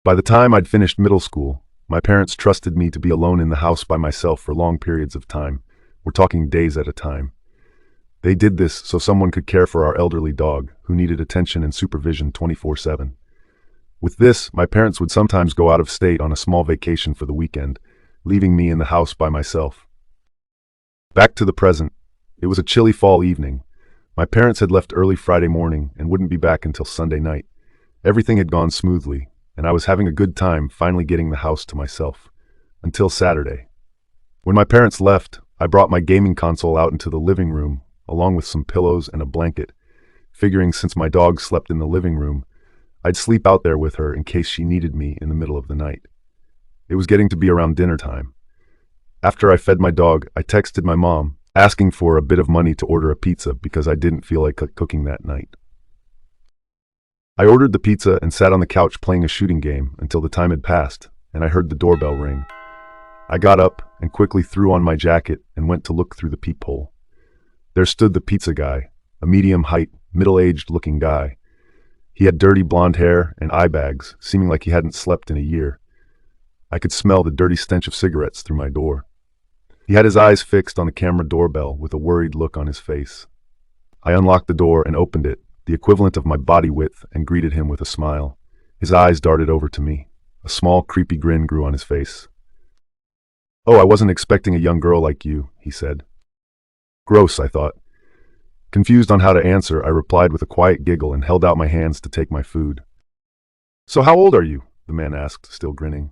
By the time I'd finished middle school, my parents trusted me to be alone in the house by myself for long periods of time. We're talking days at a time. They did this so someone could care for our elderly dog, who needed attention and supervision 24/7. With this, my parents would sometimes go out of state on a small vacation for the weekend, leaving me in the house by myself. Back to the present. It was a chilly fall evening. My parents had left early Friday morning and wouldn't be back until Sunday night. Everything had gone smoothly, and I was having a good time finally getting the house to myself. Until Saturday. When my parents left, I brought my gaming console out into the living room, along with some pillows and a blanket, figuring since my dog slept in the living room, I'd sleep out there with her in case she needed me in the middle of the night. It was getting to be around dinner time. After I fed my dog, I texted my mom, asking for a bit of money to order a pizza because I didn't feel like cooking that night. I ordered the pizza and sat on the couch playing a shooting game until the time had passed, and I heard the doorbell ring. I got up and quickly threw on my jacket and went to look through the peephole. There stood the pizza guy, a medium-height, middle-aged looking guy. He had dirty blonde hair and eye bags, seeming like he hadn't slept in a year. I could smell the dirty stench of cigarettes through my door. He had his eyes fixed on the camera doorbell with a worried look on his face. I unlocked the door and opened it, the equivalent of my body width, and greeted him with a smile. His eyes darted over to me. A small, creepy grin grew on his face. "Oh, I wasn't expecting a young girl like you," he said. Gross, I thought. Confused on how to answer, I replied with a quiet giggle and held out my hands to take my food. "So how old are you?" the man asked, still grinning.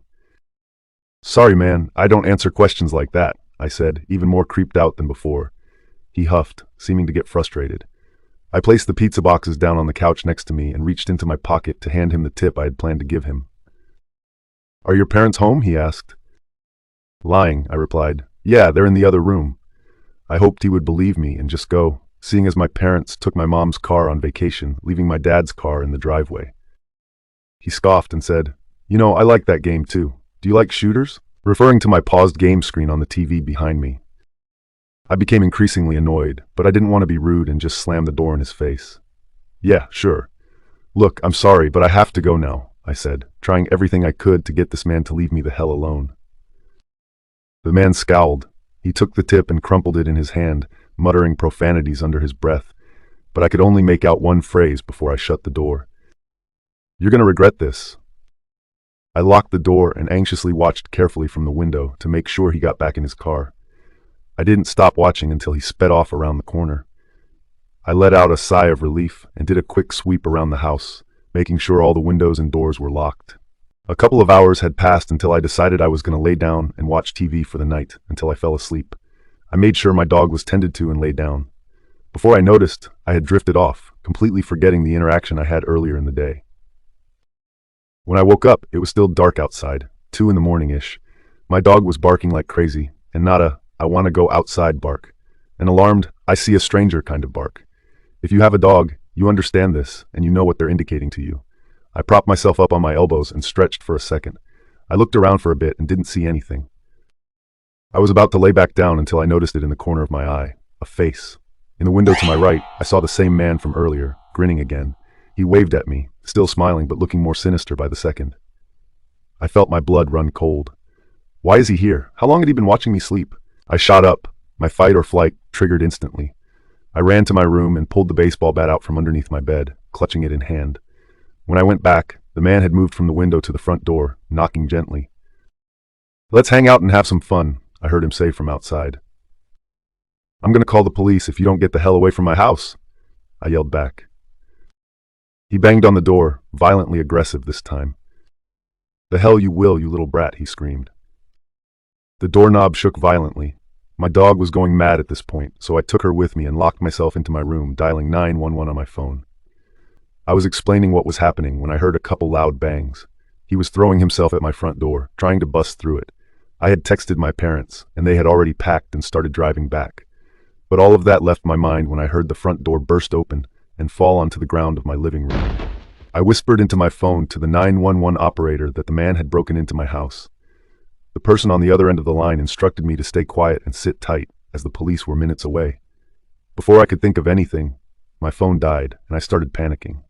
"Sorry, man, I don't answer questions like that," I said, even more creeped out than before. He huffed, seeming to get frustrated. I placed the pizza boxes down on the couch next to me and reached into my pocket to hand him the tip I had planned to give him. "Are your parents home?" he asked. Lying, I replied. "Yeah, they're in the other room." I hoped he would believe me and just go, seeing as my parents took my mom's car on vacation, leaving my dad's car in the driveway. He scoffed and said, "You know, I like that game too. Do you like shooters?" referring to my paused game screen on the TV behind me. I became increasingly annoyed, but I didn't want to be rude and just slammed the door in his face. "Yeah, sure. Look, I'm sorry, but I have to go now," I said, trying everything I could to get this man to leave me the hell alone. The man scowled. He took the tip and crumpled it in his hand, muttering profanities under his breath, but I could only make out one phrase before I shut the door. "You're gonna regret this." I locked the door and anxiously watched carefully from the window to make sure he got back in his car. I didn't stop watching until he sped off around the corner. I let out a sigh of relief and did a quick sweep around the house, making sure all the windows and doors were locked. A couple of hours had passed until I decided I was going to lay down and watch TV for the night until I fell asleep. I made sure my dog was tended to and lay down. Before I noticed, I had drifted off, completely forgetting the interaction I had earlier in the day. When I woke up, it was still dark outside, 2 in the morning-ish. My dog was barking like crazy, and not a "I want to go outside" bark, an alarmed "I see a stranger" kind of bark. If you have a dog, you understand this, and you know what they're indicating to you. I propped myself up on my elbows and stretched for a second. I looked around for a bit and didn't see anything. I was about to lay back down until I noticed it in the corner of my eye, a face. In the window to my right, I saw the same man from earlier, grinning again. He waved at me, still smiling but looking more sinister by the second. I felt my blood run cold. Why is he here? How long had he been watching me sleep? I shot up, my fight or flight triggered instantly. I ran to my room and pulled the baseball bat out from underneath my bed, clutching it in hand. When I went back, the man had moved from the window to the front door, knocking gently. "Let's hang out and have some fun," I heard him say from outside. "I'm going to call the police if you don't get the hell away from my house," I yelled back. He banged on the door, violently aggressive this time. "The hell you will, you little brat," he screamed. The doorknob shook violently. My dog was going mad at this point, so I took her with me and locked myself into my room, dialing 911 on my phone. I was explaining what was happening when I heard a couple loud bangs. He was throwing himself at my front door, trying to bust through it. I had texted my parents, and they had already packed and started driving back. But all of that left my mind when I heard the front door burst open and fall onto the ground of my living room. I whispered into my phone to the 911 operator that the man had broken into my house. The person on the other end of the line instructed me to stay quiet and sit tight, as the police were minutes away. Before I could think of anything, my phone died, and I started panicking.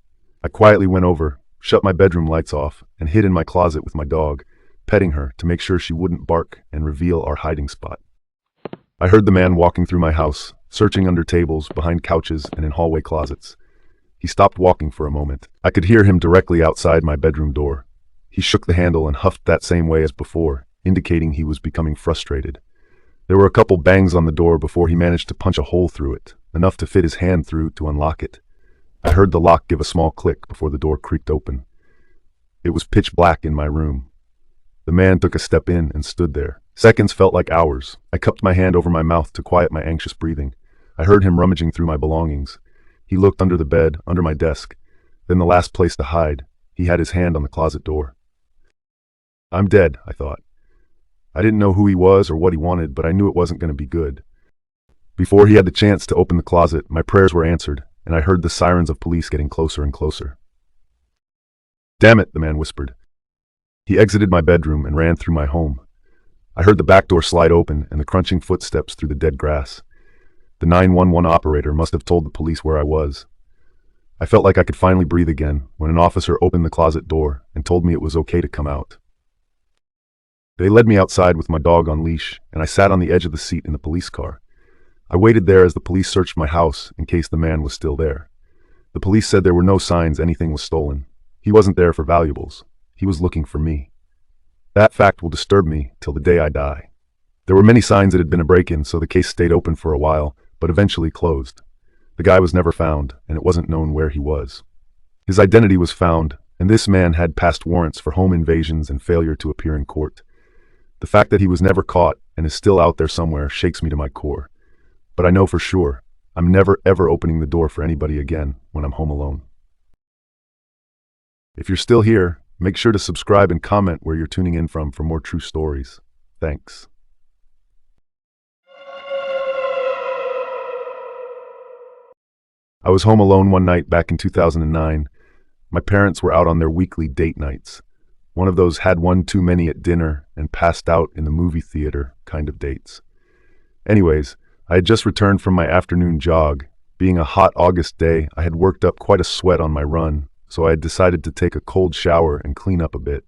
I quietly went over, shut my bedroom lights off, and hid in my closet with my dog, petting her to make sure she wouldn't bark and reveal our hiding spot. I heard the man walking through my house, searching under tables, behind couches, and in hallway closets. He stopped walking for a moment. I could hear him directly outside my bedroom door. He shook the handle and huffed that same way as before, indicating he was becoming frustrated. There were a couple bangs on the door before he managed to punch a hole through it, enough to fit his hand through to unlock it. I heard the lock give a small click before the door creaked open. It was pitch black in my room. The man took a step in and stood there. Seconds felt like hours. I cupped my hand over my mouth to quiet my anxious breathing. I heard him rummaging through my belongings. He looked under the bed, under my desk. Then the last place to hide, he had his hand on the closet door. I'm dead, I thought. I didn't know who he was or what he wanted, but I knew it wasn't going to be good. Before he had the chance to open the closet, my prayers were answered, and I heard the sirens of police getting closer and closer. "Damn it," the man whispered. He exited my bedroom and ran through my home. I heard the back door slide open and the crunching footsteps through the dead grass. The 911 operator must have told the police where I was. I felt like I could finally breathe again when an officer opened the closet door and told me it was okay to come out. They led me outside with my dog on leash, and I sat on the edge of the seat in the police car. I waited there as the police searched my house in case the man was still there. The police said there were no signs anything was stolen. He wasn't there for valuables. He was looking for me. That fact will disturb me till the day I die. There were many signs it had been a break-in, so the case stayed open for a while, but eventually closed. The guy was never found, and it wasn't known where he was. His identity was found, and this man had past warrants for home invasions and failure to appear in court. The fact that he was never caught and is still out there somewhere shakes me to my core. But I know for sure, I'm never ever opening the door for anybody again when I'm home alone. If you're still here, make sure to subscribe and comment where you're tuning in from for more true stories. Thanks. I was home alone one night back in 2009. My parents were out on their weekly date nights. One of those had one too many at dinner and passed out in the movie theater kind of dates. Anyways, I had just returned from my afternoon jog. Being a hot August day, I had worked up quite a sweat on my run, so I had decided to take a cold shower and clean up a bit.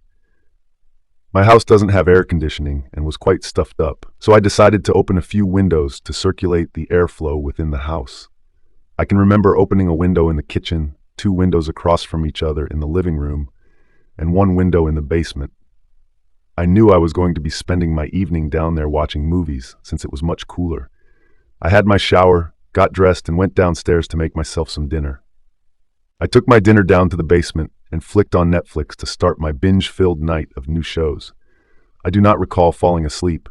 My house doesn't have air conditioning and was quite stuffed up, so I decided to open a few windows to circulate the airflow within the house. I can remember opening a window in the kitchen, 2 windows across from each other in the living room, and 1 window in the basement. I knew I was going to be spending my evening down there watching movies since it was much cooler. I had my shower, got dressed, and went downstairs to make myself some dinner. I took my dinner down to the basement and flicked on Netflix to start my binge-filled night of new shows. I do not recall falling asleep,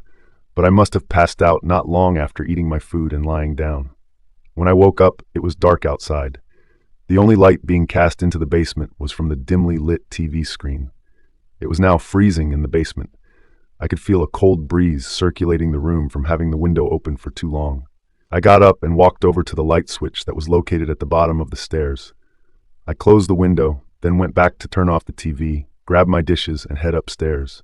but I must have passed out not long after eating my food and lying down. When I woke up, it was dark outside. The only light being cast into the basement was from the dimly lit TV screen. It was now freezing in the basement. I could feel a cold breeze circulating the room from having the window open for too long. I got up and walked over to the light switch that was located at the bottom of the stairs. I closed the window, then went back to turn off the TV, grab my dishes, and head upstairs.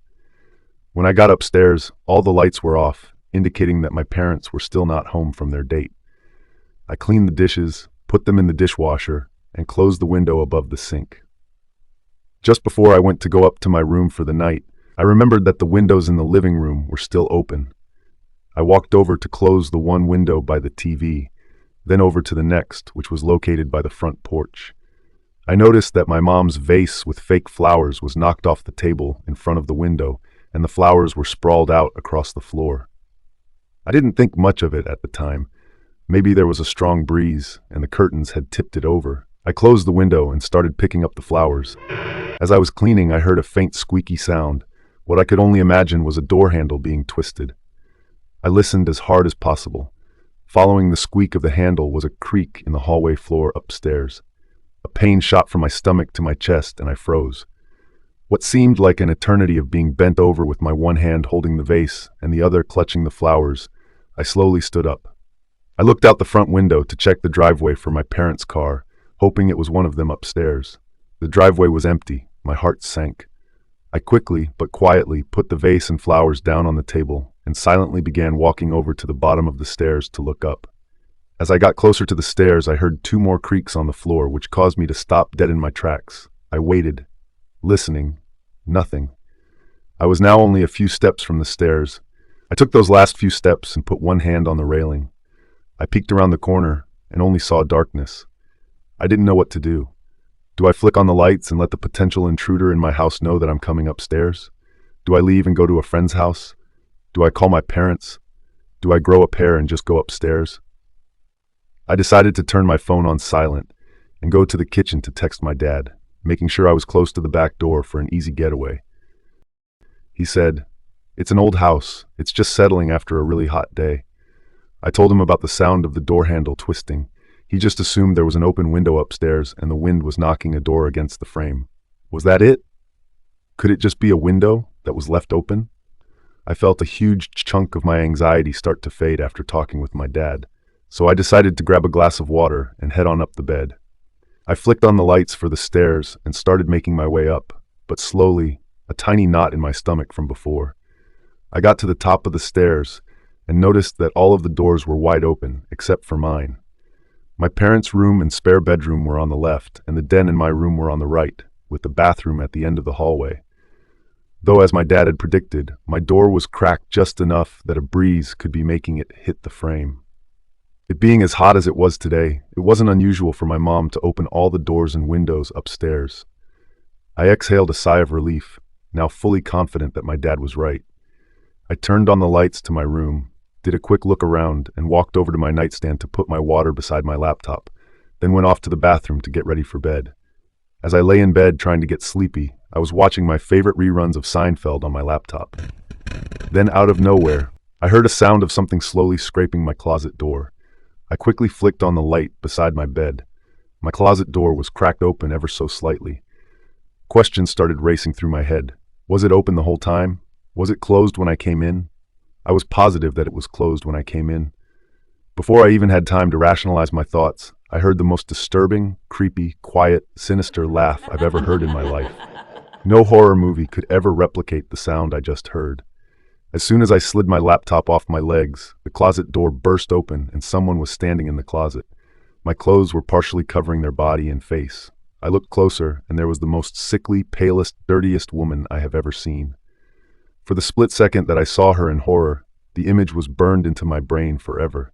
When I got upstairs, all the lights were off, indicating that my parents were still not home from their date. I cleaned the dishes, put them in the dishwasher, and closed the window above the sink. Just before I went to go up to my room for the night, I remembered that the windows in the living room were still open. I walked over to close the one window by the TV, then over to the next, which was located by the front porch. I noticed that my mom's vase with fake flowers was knocked off the table in front of the window, and the flowers were sprawled out across the floor. I didn't think much of it at the time. Maybe there was a strong breeze, and the curtains had tipped it over. I closed the window and started picking up the flowers. As I was cleaning, I heard a faint squeaky sound. What I could only imagine was a door handle being twisted. I listened as hard as possible. Following the squeak of the handle was a creak in the hallway floor upstairs. A pain shot from my stomach to my chest, and I froze. What seemed like an eternity of being bent over with my one hand holding the vase and the other clutching the flowers, I slowly stood up. I looked out the front window to check the driveway for my parents' car, hoping it was one of them upstairs. The driveway was empty. My heart sank. I quickly, but quietly, put the vase and flowers down on the table and silently began walking over to the bottom of the stairs to look up. As I got closer to the stairs, I heard 2 more creaks on the floor, which caused me to stop dead in my tracks. I waited, listening. Nothing. I was now only a few steps from the stairs. I took those last few steps and put one hand on the railing. I peeked around the corner and only saw darkness. I didn't know what to do. Do I flick on the lights and let the potential intruder in my house know that I'm coming upstairs? Do I leave and go to a friend's house? Do I call my parents? Do I grow a pair and just go upstairs? I decided to turn my phone on silent and go to the kitchen to text my dad, making sure I was close to the back door for an easy getaway. He said, "It's an old house. It's just settling after a really hot day." I told him about the sound of the door handle twisting. He just assumed there was an open window upstairs and the wind was knocking a door against the frame. Was that it? Could it just be a window that was left open? I felt a huge chunk of my anxiety start to fade after talking with my dad, so I decided to grab a glass of water and head on up the bed. I flicked on the lights for the stairs and started making my way up, but slowly, a tiny knot in my stomach from before. I got to the top of the stairs and noticed that all of the doors were wide open, except for mine. My parents' room and spare bedroom were on the left, and the den in my room were on the right, with the bathroom at the end of the hallway. Though, as my dad had predicted, my door was cracked just enough that a breeze could be making it hit the frame. It being as hot as it was today, it wasn't unusual for my mom to open all the doors and windows upstairs. I exhaled a sigh of relief, now fully confident that my dad was right. I turned on the lights to my room, did a quick look around, and walked over to my nightstand to put my water beside my laptop, then went off to the bathroom to get ready for bed. As I lay in bed trying to get sleepy, I was watching my favorite reruns of Seinfeld on my laptop. Then, out of nowhere, I heard a sound of something slowly scraping my closet door. I quickly flicked on the light beside my bed. My closet door was cracked open ever so slightly. Questions started racing through my head. Was it open the whole time? Was it closed when I came in? I was positive that it was closed when I came in. Before I even had time to rationalize my thoughts, I heard the most disturbing, creepy, quiet, sinister laugh I've ever heard in my life. No horror movie could ever replicate the sound I just heard. As soon as I slid my laptop off my legs, the closet door burst open and someone was standing in the closet. My clothes were partially covering their body and face. I looked closer, and there was the most sickly, palest, dirtiest woman I have ever seen. For the split second that I saw her in horror, the image was burned into my brain forever.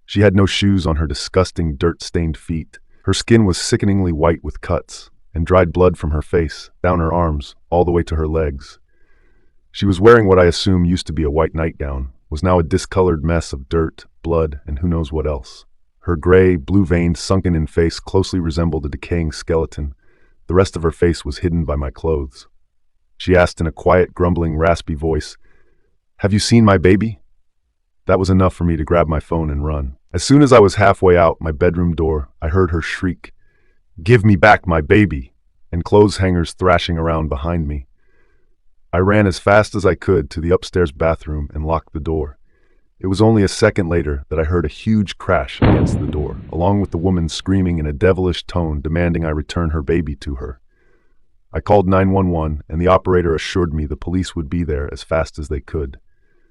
She had no shoes on her disgusting, dirt-stained feet. Her skin was sickeningly white with cuts, and dried blood from her face, down her arms, all the way to her legs. She was wearing what I assume used to be a white nightgown, was now a discolored mess of dirt, blood, and who knows what else. Her gray, blue-veined, sunken-in face closely resembled a decaying skeleton. The rest of her face was hidden by my clothes. She asked in a quiet, grumbling, raspy voice, "Have you seen my baby?" That was enough for me to grab my phone and run. As soon as I was halfway out my bedroom door, I heard her shriek, "Give me back my baby!" and clothes hangers thrashing around behind me. I ran as fast as I could to the upstairs bathroom and locked the door. It was only a second later that I heard a huge crash against the door, along with the woman screaming in a devilish tone demanding I return her baby to her. I called 911, and the operator assured me the police would be there as fast as they could.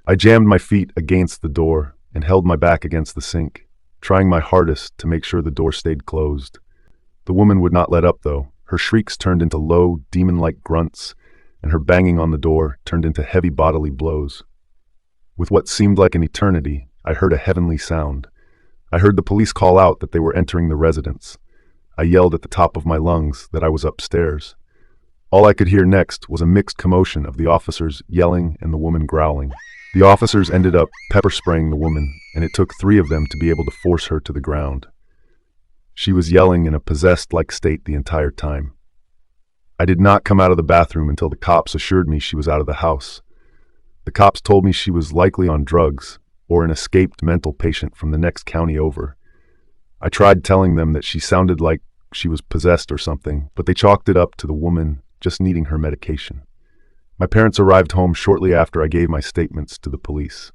I jammed my feet against the door and held my back against the sink, trying my hardest to make sure the door stayed closed. The woman would not let up, though. Her shrieks turned into low, demon-like grunts, and her banging on the door turned into heavy bodily blows. With what seemed like an eternity, I heard a heavenly sound. I heard the police call out that they were entering the residence. I yelled at the top of my lungs that I was upstairs. All I could hear next was a mixed commotion of the officers yelling and the woman growling. The officers ended up pepper spraying the woman, and it took 3 of them to be able to force her to the ground. She was yelling in a possessed-like state the entire time. I did not come out of the bathroom until the cops assured me she was out of the house. The cops told me she was likely on drugs or an escaped mental patient from the next county over. I tried telling them that she sounded like she was possessed or something, but they chalked it up to the woman just needing her medication. My parents arrived home shortly after I gave my statements to the police.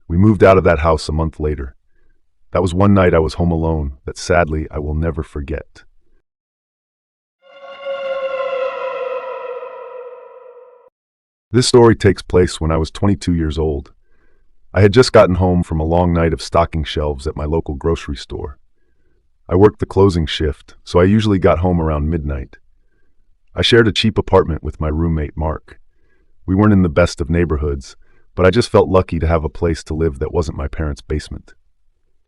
We moved out of that house a month later. That was one night I was home alone that sadly I will never forget. This story takes place when I was 22 years old. I had just gotten home from a long night of stocking shelves at my local grocery store. I worked the closing shift, so I usually got home around midnight. I shared a cheap apartment with my roommate, Mark. We weren't in the best of neighborhoods, but I just felt lucky to have a place to live that wasn't my parents' basement.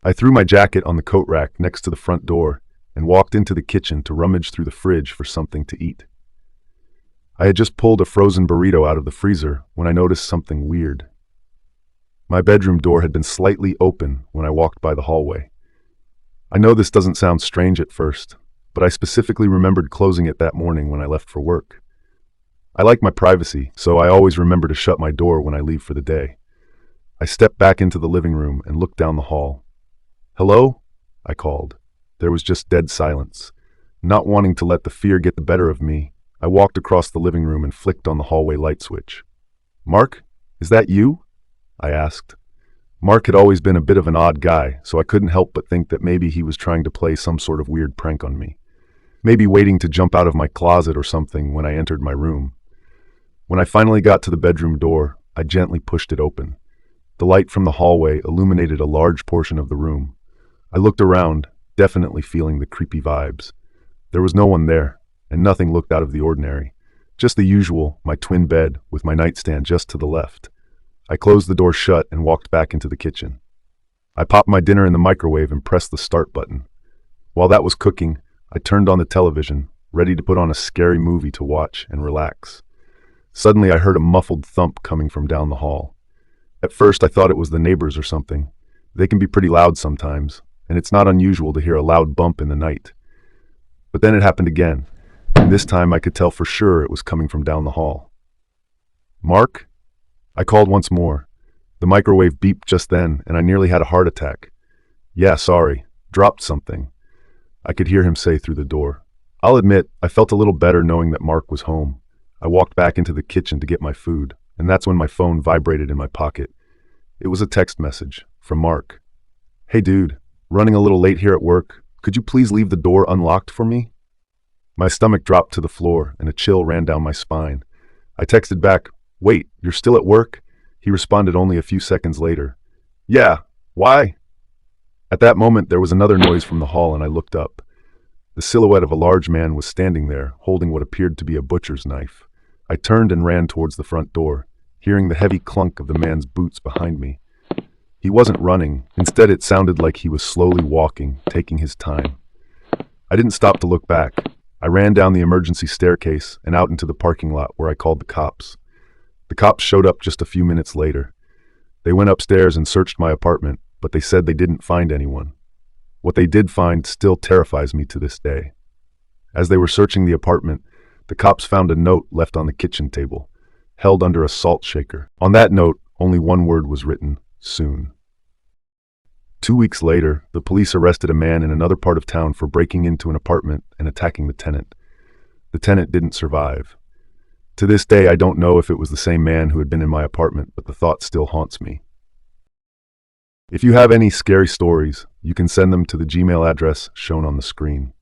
I threw my jacket on the coat rack next to the front door and walked into the kitchen to rummage through the fridge for something to eat. I had just pulled a frozen burrito out of the freezer when I noticed something weird. My bedroom door had been slightly open when I walked by the hallway. I know this doesn't sound strange at first, but I specifically remembered closing it that morning when I left for work. I like my privacy, so I always remember to shut my door when I leave for the day. I stepped back into the living room and looked down the hall. "Hello?" I called. There was just dead silence. Not wanting to let the fear get the better of me, I walked across the living room and flicked on the hallway light switch. "Mark, is that you?" I asked. Mark had always been a bit of an odd guy, so I couldn't help but think that maybe he was trying to play some sort of weird prank on me. Maybe waiting to jump out of my closet or something when I entered my room. When I finally got to the bedroom door, I gently pushed it open. The light from the hallway illuminated a large portion of the room. I looked around, definitely feeling the creepy vibes. There was no one there, and nothing looked out of the ordinary. Just the usual, my twin bed with my nightstand just to the left. I closed the door shut and walked back into the kitchen. I popped my dinner in the microwave and pressed the start button. While that was cooking, I turned on the television, ready to put on a scary movie to watch and relax. Suddenly I heard a muffled thump coming from down the hall. At first I thought it was the neighbors or something. They can be pretty loud sometimes, and it's not unusual to hear a loud bump in the night. But then it happened again, and this time I could tell for sure it was coming from down the hall. "Mark?" I called once more. The microwave beeped just then, and I nearly had a heart attack. "Yeah, sorry. Dropped something," I could hear him say through the door. I'll admit, I felt a little better knowing that Mark was home. I walked back into the kitchen to get my food, and that's when my phone vibrated in my pocket. It was a text message from Mark. "Hey dude, running a little late here at work. Could you please leave the door unlocked for me?" My stomach dropped to the floor, and a chill ran down my spine. I texted back, "Wait, you're still at work?" He responded only a few seconds later. "Yeah, why?" At that moment, there was another noise from the hall, and I looked up. The silhouette of a large man was standing there, holding what appeared to be a butcher's knife. I turned and ran towards the front door, hearing the heavy clunk of the man's boots behind me. He wasn't running. Instead, it sounded like he was slowly walking, taking his time. I didn't stop to look back. I ran down the emergency staircase and out into the parking lot where I called the cops. The cops showed up just a few minutes later. They went upstairs and searched my apartment, but they said they didn't find anyone. What they did find still terrifies me to this day. As they were searching the apartment, the cops found a note left on the kitchen table, held under a salt shaker. On that note, only one word was written: soon. 2 weeks later, the police arrested a man in another part of town for breaking into an apartment and attacking the tenant. The tenant didn't survive. To this day, I don't know if it was the same man who had been in my apartment, but the thought still haunts me. If you have any scary stories, you can send them to the Gmail address shown on the screen.